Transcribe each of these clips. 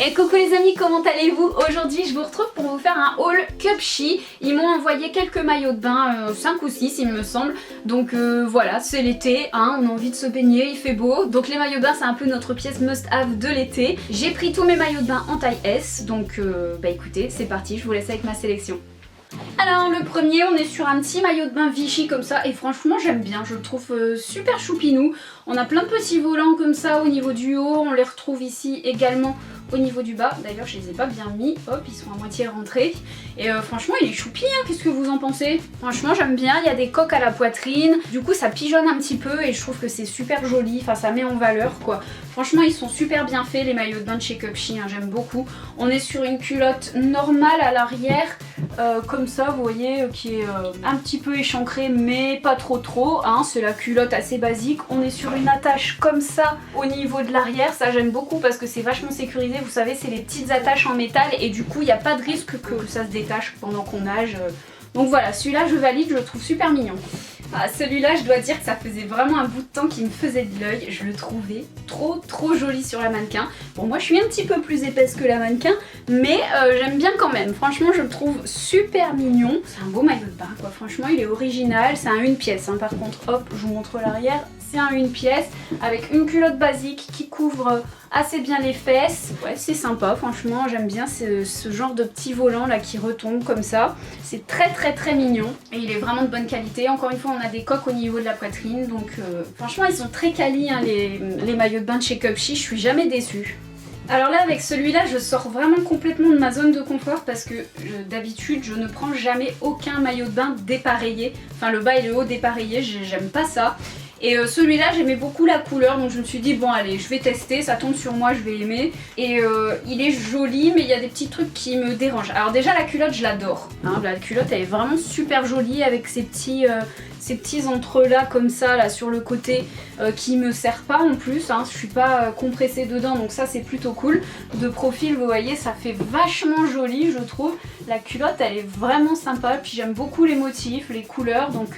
Et coucou les amis, comment allez-vous? Aujourd'hui je vous retrouve pour vous faire un haul Cupshe. Ils m'ont envoyé quelques maillots de bain, 5 ou 6 il me semble. Donc voilà, c'est l'été, hein, on a envie de se baigner, il fait beau. Donc les maillots de bain c'est un peu notre pièce must-have de l'été. J'ai pris tous mes maillots de bain en taille S, donc bah écoutez, c'est parti, je vous laisse avec ma sélection. Alors le premier, on est sur un petit maillot de bain Vichy comme ça et franchement j'aime bien, je le trouve super choupinou. On a plein de petits volants comme ça au niveau du haut, on les retrouve ici également au niveau du bas. D'ailleurs je les ai pas bien mis, hop ils sont à moitié rentrés. Et franchement il est choupi, hein. Qu'est-ce que vous en pensez? Franchement j'aime bien, il y a des coques à la poitrine, du coup ça pigeonne un petit peu et je trouve que c'est super joli, enfin ça met en valeur quoi. Franchement ils sont super bien faits les maillots de bain de chez Cupshe, hein, j'aime beaucoup. On est sur une culotte normale à l'arrière, comme ça vous voyez, qui est un petit peu échancrée mais pas trop, hein. C'est la culotte assez basique. On est sur une attache comme ça au niveau de l'arrière, ça j'aime beaucoup parce que c'est vachement sécurisé, vous savez c'est les petites attaches en métal et du coup il n'y a pas de risque que ça se détache pendant qu'on nage. Donc voilà, celui-là je valide, je le trouve super mignon. Ah, celui-là je dois dire que ça faisait vraiment un bout de temps qu'il me faisait de l'œil, je le trouvais trop joli sur la mannequin. Bon moi je suis un petit peu plus épaisse que la mannequin mais j'aime bien quand même, franchement je le trouve super mignon. C'est un beau maillot de bain quoi, franchement il est original, c'est un une pièce hein. Par contre hop je vous montre l'arrière, c'est un une pièce avec une culotte basique qui couvre assez bien les fesses. Ouais c'est sympa franchement, j'aime bien ce genre de petit volant là qui retombe comme ça. C'est très mignon et il est vraiment de bonne qualité. Encore une fois on a des coques au niveau de la poitrine donc franchement ils sont très quali hein, les maillots de bain de chez Cupshe, je suis jamais déçue. Alors là avec celui-là je sors vraiment complètement de ma zone de confort parce que d'habitude je ne prends jamais aucun maillot de bain dépareillé. Enfin le bas et le haut dépareillés, j'aime pas ça. Et celui-là j'aimais beaucoup la couleur donc je me suis dit bon allez je vais tester, ça tombe sur moi, je vais aimer. Et il est joli mais il y a des petits trucs qui me dérangent. Alors déjà la culotte je l'adore, hein, la culotte elle est vraiment super jolie avec ces petits entrelacs comme ça là sur le côté qui me serrent pas en plus, hein, je suis pas compressée dedans donc ça c'est plutôt cool. De profil vous voyez ça fait vachement joli je trouve. La culotte elle est vraiment sympa puis j'aime beaucoup les motifs, les couleurs donc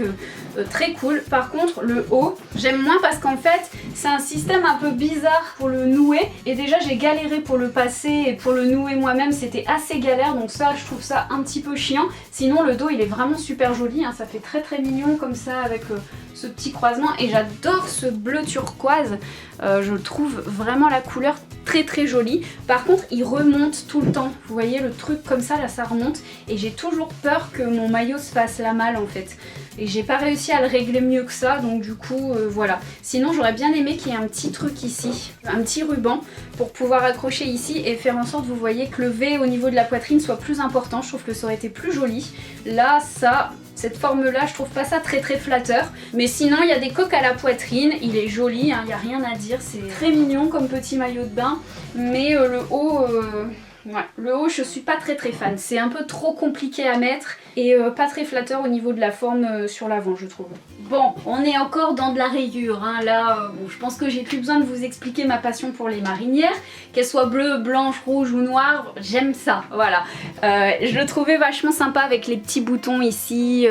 très cool. Par contre le haut j'aime moins parce qu'en fait c'est un système un peu bizarre pour le nouer et déjà j'ai galéré pour le passer et pour le nouer moi-même c'était assez galère donc ça je trouve ça un petit peu chiant. Sinon le dos il est vraiment super joli, hein, ça fait très mignon comme ça avec ce petit croisement et j'adore ce bleu turquoise, je trouve vraiment la couleur très jolie. Par contre il remonte tout le temps, vous voyez le truc comme ça là ça remonte et j'ai toujours peur que mon maillot se fasse la malle en fait. Et j'ai pas réussi à le régler mieux que ça donc du coup voilà. Sinon j'aurais bien aimé qu'il y ait un petit truc ici, un petit ruban pour pouvoir accrocher ici et faire en sorte vous voyez que le V au niveau de la poitrine soit plus important. Je trouve que ça aurait été plus joli. Là ça, cette forme là je trouve pas ça très flatteur. Mais sinon il y a des coques à la poitrine, il est joli, hein, il n'y a rien à dire, c'est très mignon comme petit maillot de bain. Mais le haut... ouais, le haut je suis pas très fan, c'est un peu trop compliqué à mettre et pas très flatteur au niveau de la forme sur l'avant je trouve. Bon, on est encore dans de la rayure, hein. Là bon, je pense que j'ai plus besoin de vous expliquer ma passion pour les marinières, qu'elles soient bleues, blanches, rouges ou noires, j'aime ça, voilà. Je le trouvais vachement sympa avec les petits boutons ici,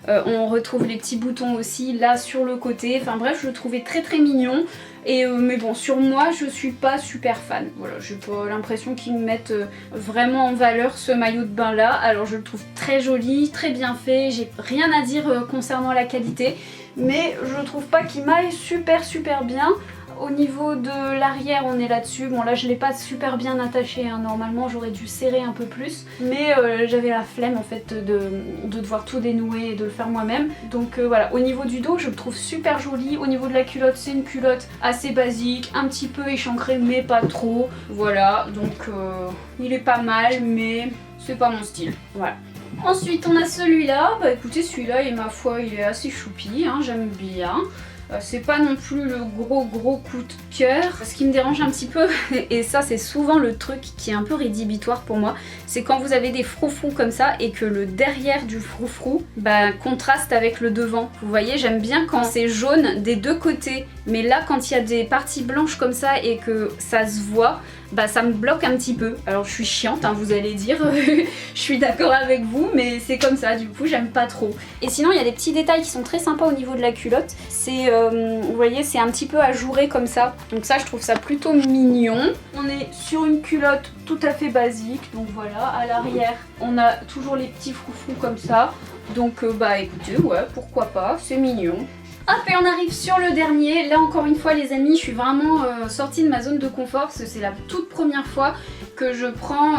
on retrouve les petits boutons aussi là sur le côté, enfin bref je le trouvais très mignon. Et mais bon sur moi je suis pas super fan, voilà j'ai pas l'impression qu'ils me mettent vraiment en valeur ce maillot de bain là. Alors je le trouve très joli, très bien fait, j'ai rien à dire concernant la qualité mais je trouve pas qu'il m'aille super bien. Au niveau de l'arrière on est là-dessus, bon là je l'ai pas super bien attaché hein. Normalement j'aurais dû serrer un peu plus mais j'avais la flemme en fait de devoir tout dénouer et de le faire moi-même. Donc voilà, au niveau du dos je le trouve super joli, au niveau de la culotte c'est une culotte assez basique, un petit peu échancrée mais pas trop, voilà donc il est pas mal mais c'est pas mon style, voilà. Ensuite on a celui-là, bah écoutez celui-là et ma foi il est assez choupi, hein, j'aime bien. C'est pas non plus le gros coup de cœur. Ce qui me dérange un petit peu, et ça c'est souvent le truc qui est un peu rédhibitoire pour moi, c'est quand vous avez des froufrous comme ça et que le derrière du froufrou bah, contraste avec le devant. Vous voyez, j'aime bien quand c'est jaune des deux côtés, mais là quand il y a des parties blanches comme ça et que ça se voit, bah ça me bloque un petit peu. Alors je suis chiante hein, vous allez dire, je suis d'accord avec vous, mais c'est comme ça, du coup j'aime pas trop. Et sinon il y a des petits détails qui sont très sympas au niveau de la culotte. C'est, vous voyez, c'est un petit peu ajouré comme ça. Donc ça je trouve ça plutôt mignon. On est sur une culotte tout à fait basique, donc voilà, à l'arrière on a toujours les petits froufrous comme ça. Donc bah écoutez, ouais, pourquoi pas, c'est mignon. Hop, et on arrive sur le dernier. Là encore une fois les amis, je suis vraiment sortie de ma zone de confort parce que c'est la toute première fois que je prends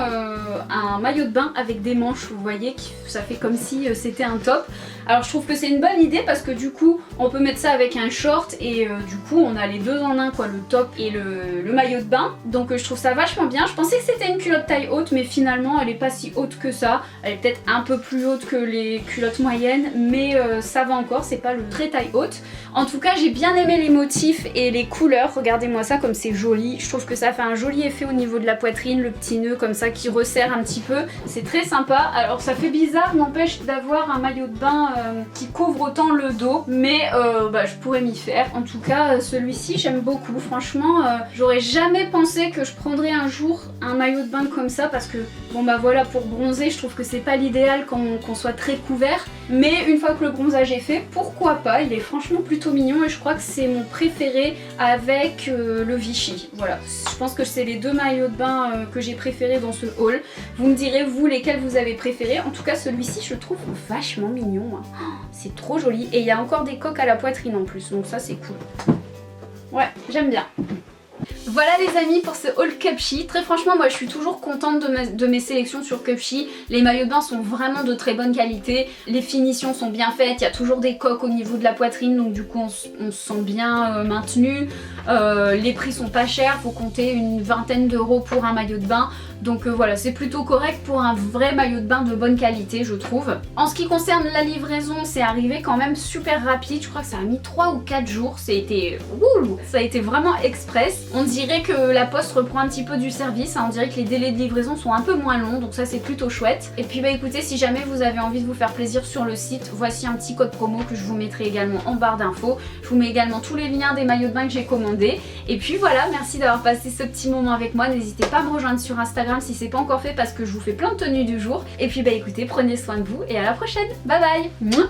un maillot de bain avec des manches, vous voyez, ça fait comme si c'était un top. Alors je trouve que c'est une bonne idée parce que du coup on peut mettre ça avec un short et du coup on a les deux en un quoi, le top et le maillot de bain. Donc je trouve ça vachement bien. Je pensais que c'était une culotte taille haute mais finalement elle est pas si haute que ça. Elle est peut-être un peu plus haute que les culottes moyennes mais ça va encore, c'est pas le très taille haute. En tout cas j'ai bien aimé les motifs et les couleurs, regardez-moi ça comme c'est joli. Je trouve que ça fait un joli effet au niveau de la poitrine, le petit nœud comme ça qui resserre un petit peu. C'est très sympa. Alors ça fait bizarre n'empêche d'avoir un maillot de bain qui couvre autant le dos, mais bah, je pourrais m'y faire. En tout cas celui-ci j'aime beaucoup, franchement j'aurais jamais pensé que je prendrais un jour un maillot de bain comme ça parce que bon bah voilà, pour bronzer je trouve que c'est pas l'idéal qu'on soit très couvert, mais une fois que le bronzage est fait, pourquoi pas, il est franchement plutôt mignon et je crois que c'est mon préféré avec le Vichy. Voilà, je pense que c'est les deux maillots de bain que j'ai préférés dans ce haul. Vous me direz vous lesquels vous avez préféré. En tout cas celui-ci je le trouve vachement mignon hein. C'est trop joli et il y a encore des coques à la poitrine en plus, donc ça c'est cool. Ouais, j'aime bien. Voilà les amis pour ce haul Cupshe. Très franchement moi je suis toujours contente de mes sélections sur Cupshe. Les maillots de bain sont vraiment de très bonne qualité. Les finitions sont bien faites. Il y a toujours des coques au niveau de la poitrine. Donc du coup on se sent bien maintenu. Les prix sont pas chers. Faut compter une vingtaine d'euros pour un maillot de bain. Donc voilà, c'est plutôt correct pour un vrai maillot de bain de bonne qualité je trouve. En ce qui concerne la livraison, c'est arrivé quand même super rapide. Je crois que ça a mis 3 ou 4 jours. Ça a été vraiment express. On dirait que la poste reprend un petit peu du service, hein. On dirait que les délais de livraison sont un peu moins longs, donc ça c'est plutôt chouette. Et puis bah écoutez, si jamais vous avez envie de vous faire plaisir sur le site, voici un petit code promo que je vous mettrai également en barre d'infos. Je vous mets également tous les liens des maillots de bain que j'ai commandés. Et puis voilà, merci d'avoir passé ce petit moment avec moi. N'hésitez pas à me rejoindre sur Instagram si c'est pas encore fait parce que je vous fais plein de tenues du jour. Et puis bah écoutez, prenez soin de vous et à la prochaine. Bye bye. Mouah.